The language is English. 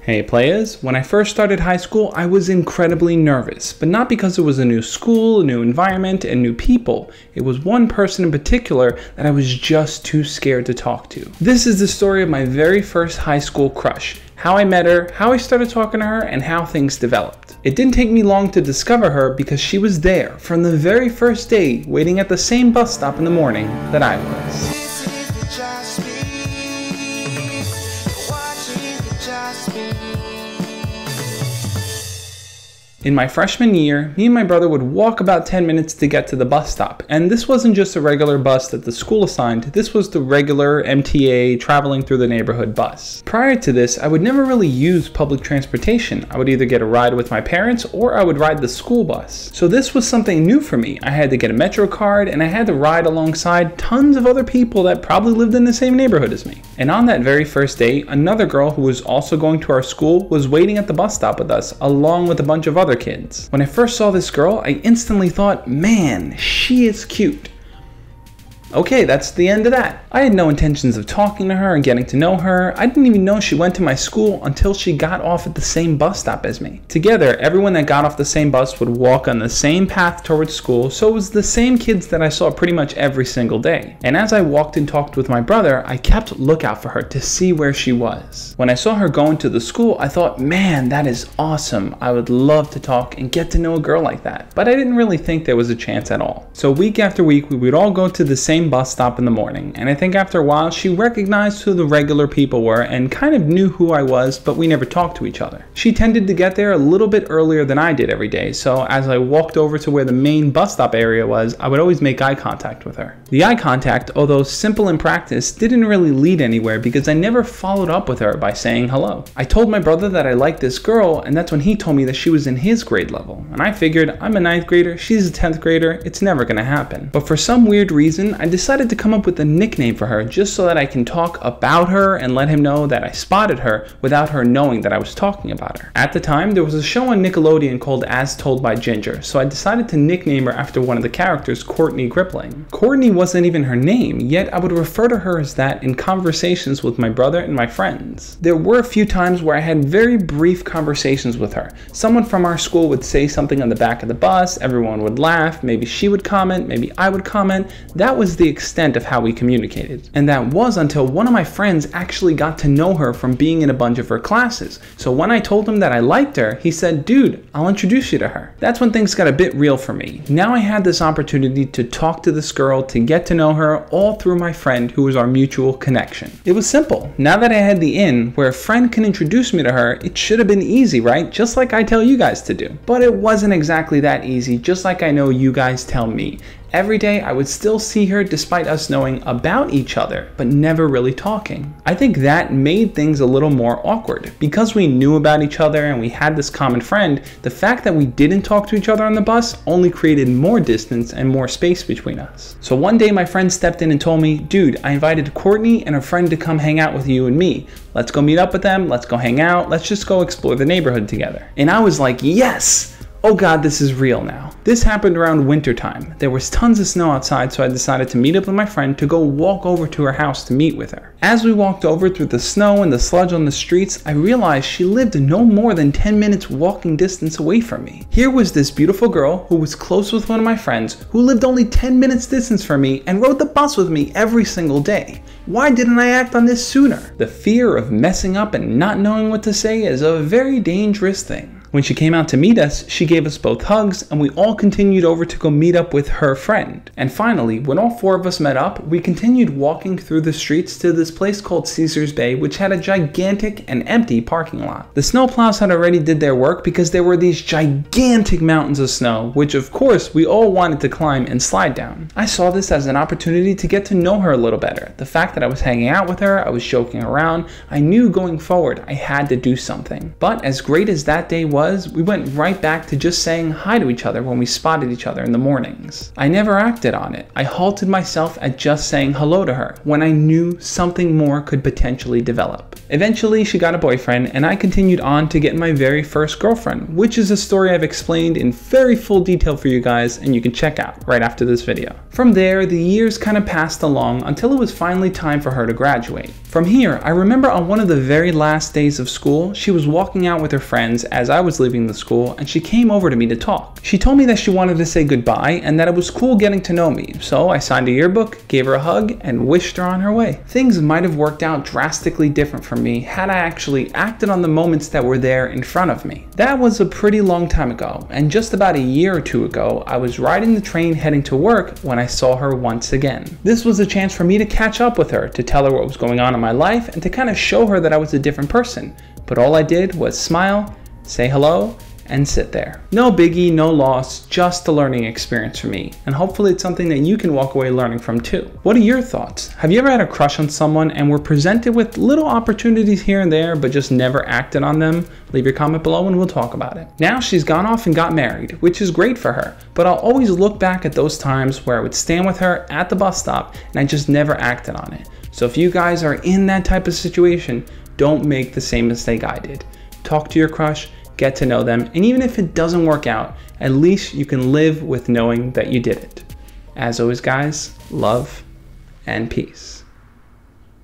Hey players, when I first started high school, I was incredibly nervous, but not because it was a new school, a new environment, and new people. It was one person in particular that I was just too scared to talk to. This is the story of my very first high school crush, how I met her, how I started talking to her, and how things developed. It didn't take me long to discover her because she was there from the very first day, waiting at the same bus stop in the morning that I was. In my freshman year, me and my brother would walk about 10 minutes to get to the bus stop. And this wasn't just a regular bus that the school assigned, this was the regular MTA traveling through the neighborhood bus. Prior to this, I would never really use public transportation. I would either get a ride with my parents or I would ride the school bus. So this was something new for me. I had to get a Metro card and I had to ride alongside tons of other people that probably lived in the same neighborhood as me. And on that very first day, another girl who was also going to our school was waiting at the bus stop with us, along with a bunch of other kids. When I first saw this girl, I instantly thought, man, she is cute. Okay, that's the end of that. I had no intentions of talking to her and getting to know her. I didn't even know she went to my school until she got off at the same bus stop as me. Together, everyone that got off the same bus would walk on the same path towards school, so it was the same kids that I saw pretty much every single day. And as I walked and talked with my brother, I kept lookout for her to see where she was. When I saw her going to the school, I thought, man, that is awesome. I would love to talk and get to know a girl like that. But I didn't really think there was a chance at all. So week after week, we would all go to the same bus stop in the morning, and I think after a while she recognized who the regular people were and kind of knew who I was, but we never talked to each other. She tended to get there a little bit earlier than I did every day, so as I walked over to where the main bus stop area was, I would always make eye contact with her. The eye contact, although simple in practice, didn't really lead anywhere because I never followed up with her by saying hello. I told my brother that I liked this girl, and that's when he told me that she was in his grade level, and I figured I'm a 9th grader, she's a 10th grader, it's never gonna happen. But for some weird reason, I decided to come up with a nickname for her just so that I can talk about her and let him know that I spotted her without her knowing that I was talking about her. At the time, there was a show on Nickelodeon called As Told by Ginger, so I decided to nickname her after one of the characters, Courtney Grippling. Courtney wasn't even her name, yet I would refer to her as that in conversations with my brother and my friends. There were a few times where I had very brief conversations with her. Someone from our school would say something on the back of the bus, everyone would laugh, maybe she would comment, maybe I would comment. That was the extent of how we communicated. And that was until one of my friends actually got to know her from being in a bunch of her classes. So when I told him that I liked her, he said, dude, I'll introduce you to her. That's when things got a bit real for me. Now I had this opportunity to talk to this girl, to get to know her, all through my friend who was our mutual connection. It was simple. Now that I had the in, where a friend can introduce me to her, it should have been easy, right? Just like I tell you guys to do. But it wasn't exactly that easy, just like I know you guys tell me. Every day I would still see her despite us knowing about each other, but never really talking. I think that made things a little more awkward. Because we knew about each other and we had this common friend, the fact that we didn't talk to each other on the bus only created more distance and more space between us. So one day my friend stepped in and told me, dude, I invited Courtney and her friend to come hang out with you and me. Let's go meet up with them, let's go hang out, let's just go explore the neighborhood together. And I was like, yes! Oh god, this is real now. This happened around winter time. There was tons of snow outside, so I decided to meet up with my friend to go walk over to her house to meet with her. As we walked over through the snow and the sludge on the streets, I realized she lived no more than 10 minutes walking distance away from me. Here was this beautiful girl who was close with one of my friends who lived only 10 minutes distance from me and rode the bus with me every single day. Why didn't I act on this sooner? The fear of messing up and not knowing what to say is a very dangerous thing. When she came out to meet us, she gave us both hugs and we all continued over to go meet up with her friend. And finally, when all four of us met up, we continued walking through the streets to this place called Caesars Bay, which had a gigantic and empty parking lot. The snowplows had already did their work because there were these gigantic mountains of snow, which of course we all wanted to climb and slide down. I saw this as an opportunity to get to know her a little better. The fact that I was hanging out with her, I was joking around, I knew going forward I had to do something. But as great as that day was, we went right back to just saying hi to each other when we spotted each other in the mornings. I never acted on it. I halted myself at just saying hello to her when I knew something more could potentially develop. Eventually, she got a boyfriend and I continued on to get my very first girlfriend, which is a story I've explained in very full detail for you guys and you can check out right after this video. From there, the years kind of passed along until it was finally time for her to graduate. From here, I remember on one of the very last days of school, she was walking out with her friends as I was leaving the school, and she came over to me to talk. She told me that she wanted to say goodbye and that it was cool getting to know me, so I signed a yearbook, gave her a hug, and wished her on her way. Things might have worked out drastically different for me had I actually acted on the moments that were there in front of me. That was a pretty long time ago, and just about a year or two ago, I was riding the train heading to work when I saw her once again. This was a chance for me to catch up with her, to tell her what was going on in my life, and to kind of show her that I was a different person. But all I did was smile, say hello, and sit there. No biggie, no loss, just a learning experience for me. And hopefully it's something that you can walk away learning from too. What are your thoughts? Have you ever had a crush on someone and were presented with little opportunities here and there, but just never acted on them? Leave your comment below and we'll talk about it. Now she's gone off and got married, which is great for her, but I'll always look back at those times where I would stand with her at the bus stop and I just never acted on it. So if you guys are in that type of situation, don't make the same mistake I did. Talk to your crush, get to know them, and even if it doesn't work out, at least you can live with knowing that you did it. As always guys, love and peace.